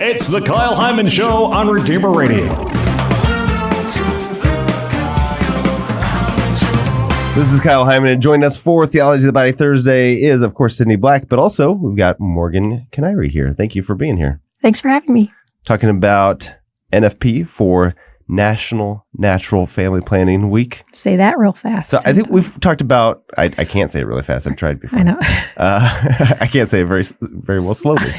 It's the Kyle Hyman Show on Redeemer Radio. This is Kyle Hyman, and joining us for Theology of the Body Thursday is, of course, Sydney Black, but also we've got Morgan Kinniry here. Thank you for being here. Thanks for having me. Talking about NFP for National Natural Family Planning Week. Say that real fast. So I think we've talked about, I can't say it really fast. I've tried before. I know. I can't say it very well slowly.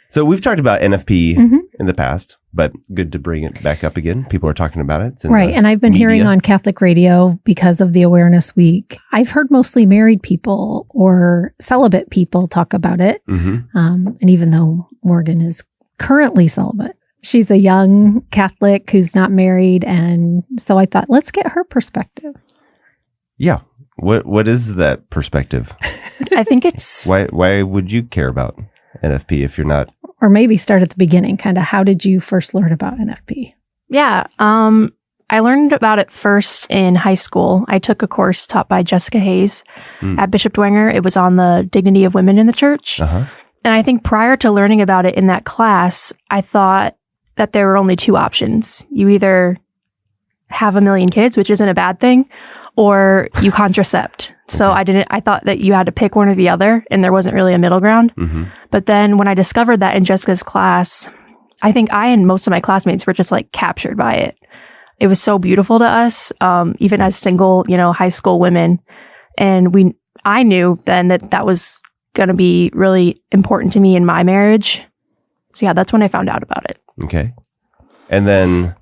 So we've talked about NFP in the past, but good to bring it back up again. People are talking about it. Right. And I've been hearing on Catholic radio because of the Awareness Week. I've heard mostly married people or celibate people talk about it. And even though Morgan is currently celibate, she's a young Catholic who's not married. And so I thought, let's get her perspective. Yeah. What is that perspective? I think it's... Why would you care about NFP if you're not... Or maybe start at the beginning, kind of how did you first learn about NFP? Yeah, I learned about it first in high school. I took a course taught by Jessica Hayes at Bishop Dwenger. It was on the dignity of women in the church. And I think prior to learning about it in that class, I thought that there were only two options. You either have a million kids, which isn't a bad thing, or you contracept. So I thought that you had to pick one or the other, and there wasn't really a middle ground. But then when I discovered that in Jessica's class, I think I and most of my classmates were just like captured by it. It was so beautiful to us, even as single, high school women. And I knew then that was going to be really important to me in my marriage. So yeah, that's when I found out about it. Okay. And then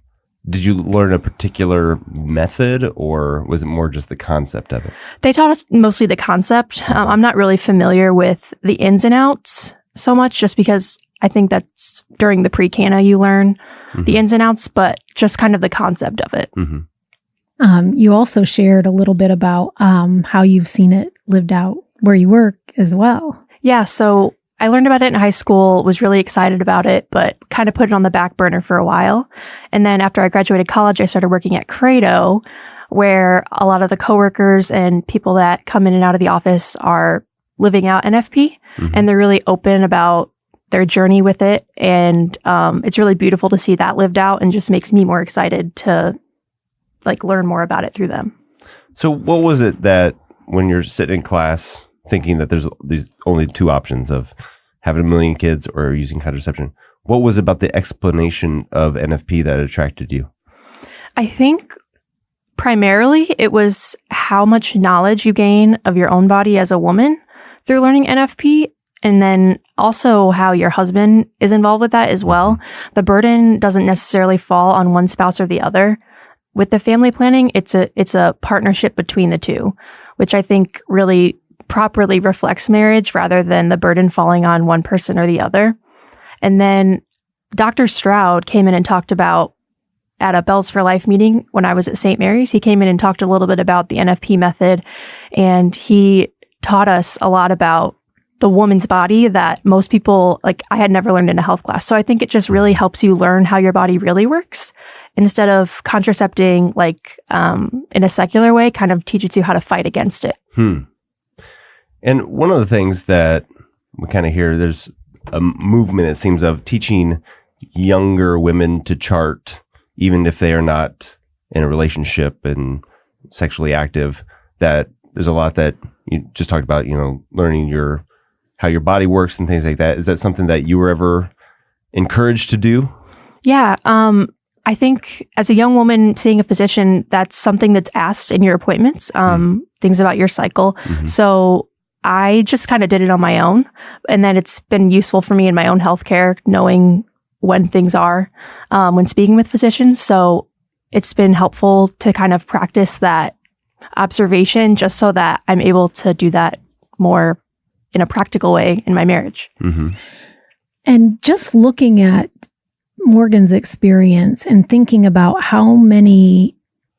did you learn a particular method, or was it more just the concept of it? They taught us mostly the concept. I'm not really familiar with the ins and outs so much, just because I think that's during the pre-cana you learn the ins and outs, but just kind of the concept of it. You also shared a little bit about how you've seen it lived out where you work as well. Yeah, so I learned about it in high school, was really excited about it, but kind of put it on the back burner for a while. And then after I graduated college, I started working at Credo, where a lot of the coworkers and people that come in and out of the office are living out NFP, and they're really open about their journey with it. And it's really beautiful to see that lived out, and just makes me more excited to learn more about it through them. So what was it that when you're sitting in class thinking that there's these only two options of having a million kids or using contraception, what was about the explanation of NFP that attracted you? I think primarily it was how much knowledge you gain of your own body as a woman through learning NFP, and then also how your husband is involved with that as well. The burden doesn't necessarily fall on one spouse or the other. With the family planning, it's a partnership between the two, which I think really properly reflects marriage rather than the burden falling on one person or the other. And then Dr. Stroud came in and talked about, at a Bells for Life meeting when I was at St. Mary's, he came in and talked a little bit about the NFP method, and he taught us a lot about the woman's body that most people, I had never learned in a health class. So I think it just really helps you learn how your body really works, instead of contracepting in a secular way, kind of teaches you how to fight against it. And one of the things that we kind of hear, there's a movement, it seems, of teaching younger women to chart, even if they are not in a relationship and sexually active. That there's a lot that you just talked about, learning how your body works and things like that. Is that something that you were ever encouraged to do? Yeah. I think as a young woman seeing a physician, that's something that's asked in your appointments, things about your cycle. So I just kind of did it on my own. And then it's been useful for me in my own healthcare, knowing when things are, when speaking with physicians. So it's been helpful to kind of practice that observation, just so that I'm able to do that more in a practical way in my marriage. And just looking at Morgan's experience and thinking about how many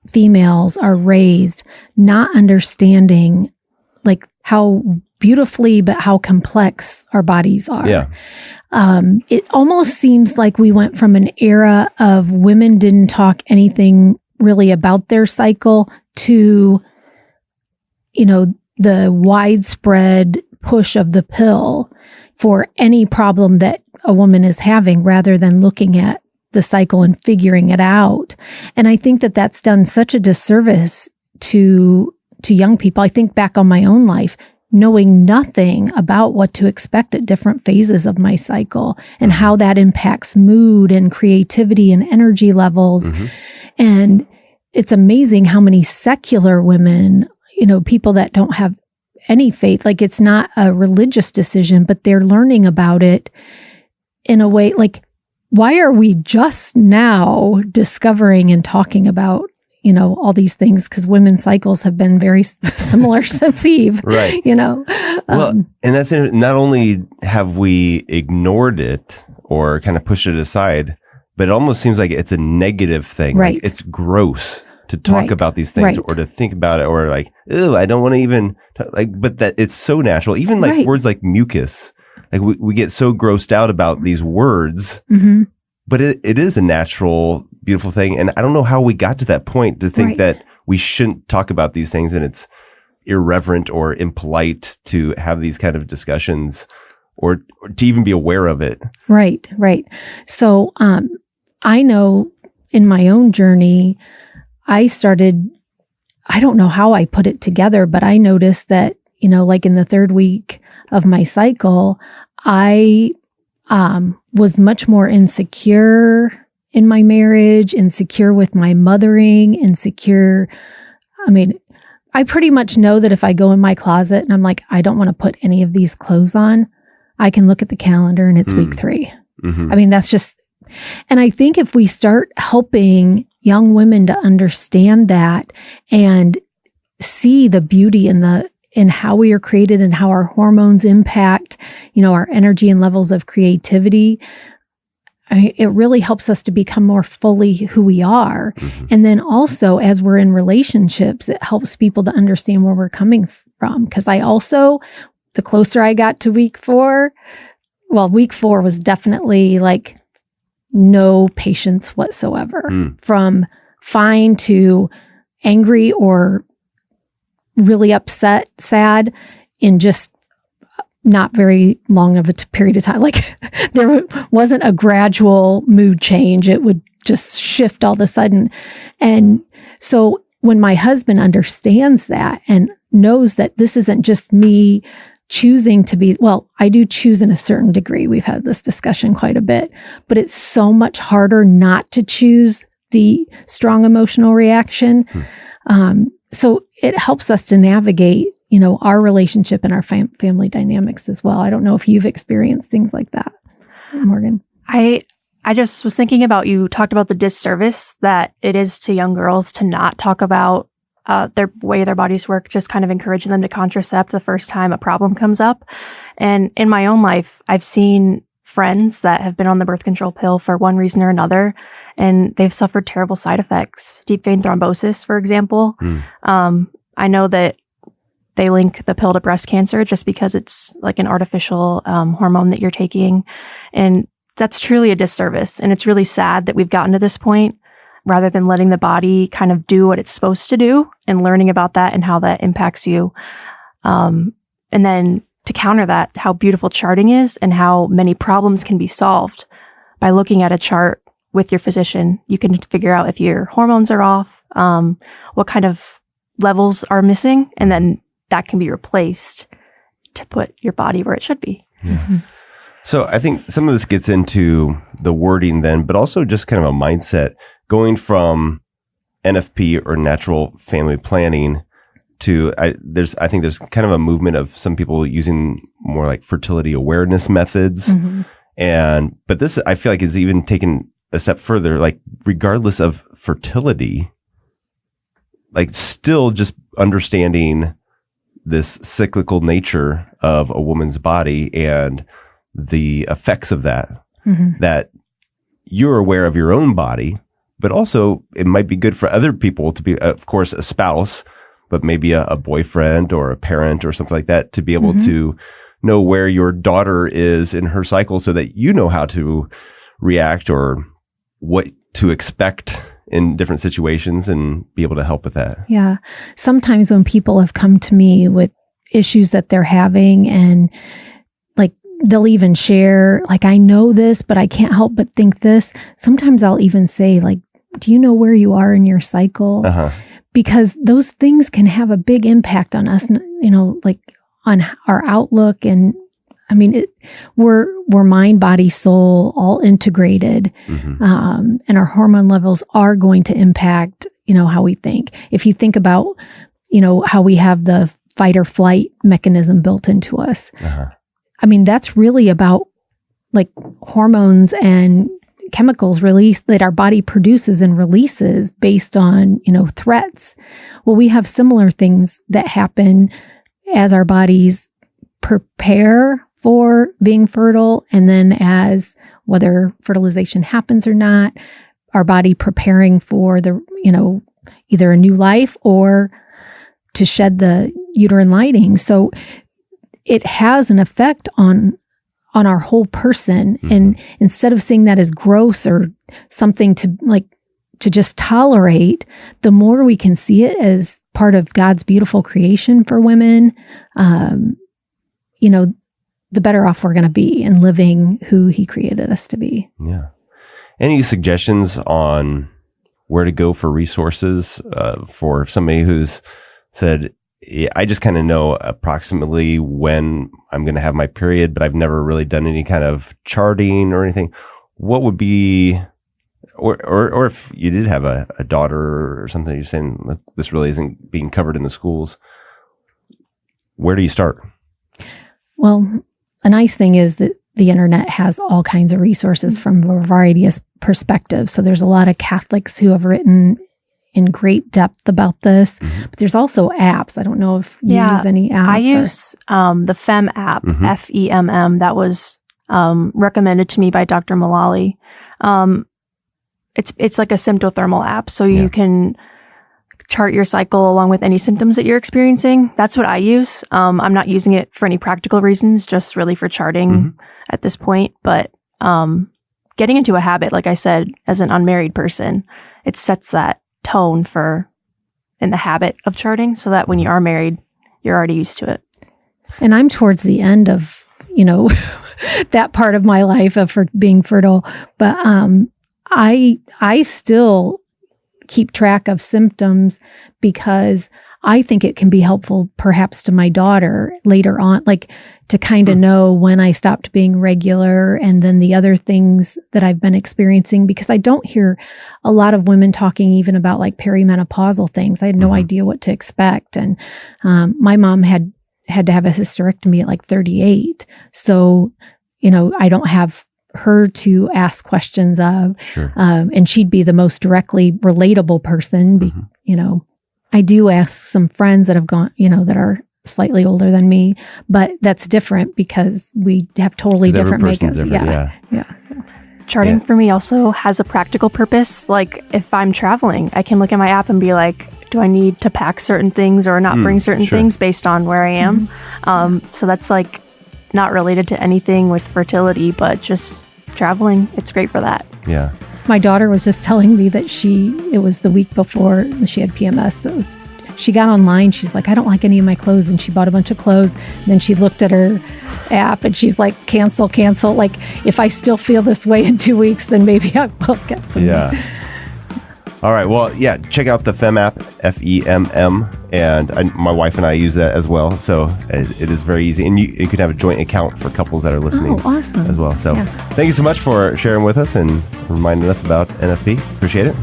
females are raised not understanding how beautifully but how complex our bodies are. Yeah. It almost seems like we went from an era of women didn't talk anything really about their cycle to, the widespread push of the pill for any problem that a woman is having rather than looking at the cycle and figuring it out. And I think that that's done such a disservice to young people. I think back on my own life, knowing nothing about what to expect at different phases of my cycle and how that impacts mood and creativity and energy levels. And it's amazing how many secular women, people that don't have any faith, like it's not a religious decision, but they're learning about it in a way like, why are we just now discovering and talking about all these things? Because women's cycles have been very similar since Eve, right? Well, and that's not only have we ignored it or kind of pushed it aside, but it almost seems like it's a negative thing. Right. Like it's gross to talk about these things or to think about it, or like, ew, I don't want to even but that it's so natural. Even like words like mucus, like we get so grossed out about these words, but it is a natural, beautiful thing. And I don't know how we got to that point to think that we shouldn't talk about these things and it's irreverent or impolite to have these kind of discussions or to even be aware of it. Right. So I know in my own journey, I don't know how I put it together, but I noticed that, like in the 3rd week of my cycle, I was much more insecure in my marriage, insecure with my mothering, insecure. I mean, I pretty much know that if I go in my closet and I'm like, I don't want to put any of these clothes on, I can look at the calendar and it's week 3. I mean, that's just, and I think if we start helping young women to understand that and see the beauty in how we are created and how our hormones impact, our energy and levels of creativity, it really helps us to become more fully who we are. And then also, as we're in relationships, it helps people to understand where we're coming from. Because the closer I got to week 4 was definitely like no patience whatsoever. From fine to angry or really upset, sad in just not very long of a period of time. Like there wasn't a gradual mood change. It would just shift all of a sudden. And so when my husband understands that and knows that this isn't just me choosing to be, well, I do choose in a certain degree. We've had this discussion quite a bit, but it's so much harder not to choose the strong emotional reaction. So it helps us to navigate, our relationship and our family dynamics as well. I don't know if you've experienced things like that, Morgan. I just was thinking about, you talked about the disservice that it is to young girls to not talk about their way their bodies work, just kind of encouraging them to contracept the first time a problem comes up. And in my own life, I've seen friends that have been on the birth control pill for one reason or another, and they've suffered terrible side effects. Deep vein thrombosis, for example. I know that they link the pill to breast cancer just because it's like an artificial hormone that you're taking. And that's truly a disservice. And it's really sad that we've gotten to this point rather than letting the body kind of do what it's supposed to do and learning about that and how that impacts you. And then to counter that, how beautiful charting is and how many problems can be solved by looking at a chart with your physician. You can figure out if your hormones are off, what kind of levels are missing, and then that can be replaced to put your body where it should be. So I think some of this gets into the wording then, but also just kind of a mindset going from NFP or natural family planning to, I think there's kind of a movement of some people using more like fertility awareness methods. But this, I feel like, is even taken a step further, like regardless of fertility, like still just understanding this cyclical nature of a woman's body and the effects of that, that you're aware of your own body, but also it might be good for other people to be, of course, a spouse, but maybe a boyfriend or a parent or something like that, to be able to know where your daughter is in her cycle so that you know how to react or what to expect in different situations and be able to help with that. Yeah. Sometimes when people have come to me with issues that they're having and like they'll even share, like, I know this, but I can't help but think this. Sometimes I'll even say, like, do you know where you are in your cycle? Because those things can have a big impact on us, like on our outlook. And I mean, we're mind, body, soul, all integrated. And our hormone levels are going to impact, how we think. If you think about, how we have the fight or flight mechanism built into us. I mean, that's really about like hormones and chemicals released that our body produces and releases based on, threats. Well, we have similar things that happen as our bodies prepare for being fertile. And then as whether fertilization happens or not, our body preparing for the, either a new life or to shed the uterine lining. So it has an effect on our whole person. And instead of seeing that as gross or something to just tolerate, the more we can see it as part of God's beautiful creation for women, the better off we're going to be in living who he created us to be. Yeah. Any suggestions on where to go for resources for somebody who's said, I just kind of know approximately when I'm going to have my period, but I've never really done any kind of charting or anything. What would be, or if you did have a daughter or something, you're saying this really isn't being covered in the schools, where do you start? Well, a nice thing is that the internet has all kinds of resources from a variety of perspectives. So there's a lot of Catholics who have written in great depth about this, but there's also apps. I don't know if you use any app. I use the FEM app, FEMM. That was recommended to me by Dr. Mullally. It's like a symptothermal app, so you can chart your cycle along with any symptoms that you're experiencing. That's what I use. I'm not using it for any practical reasons, just really for charting at this point. But getting into a habit, like I said, as an unmarried person, it sets that tone in the habit of charting so that when you are married, you're already used to it. And I'm towards the end of, that part of my life of being fertile. But I still keep track of symptoms because I think it can be helpful perhaps to my daughter later on, like to kind of know when I stopped being regular and then the other things that I've been experiencing, because I don't hear a lot of women talking even about like perimenopausal things. I had no idea what to expect. And my mom had to have a hysterectomy at like 38. So, I don't have her to ask questions of, and she'd be the most directly relatable person. I do ask some friends that have gone, that are slightly older than me, but that's different because we have totally different makeups. So. Charting for me also has a practical purpose. Like if I'm traveling, I can look at my app and be like, do I need to pack certain things or not bring certain things based on where I am? So that's like not related to anything with fertility, but just traveling. It's great for that. Yeah. My daughter was just telling me that it was the week before she had PMS. So she got online. She's like, I don't like any of my clothes. And she bought a bunch of clothes. And then she looked at her app and she's like, cancel. Like, if I still feel this way in 2 weeks, then maybe I will get some. Yeah. All right. Well, check out the FEM app, FEMM. And my wife and I use that as well. So it is very easy. And you can have a joint account for couples that are listening awesome. as well. So thank you so much for sharing with us and reminding us about NFP. Appreciate it.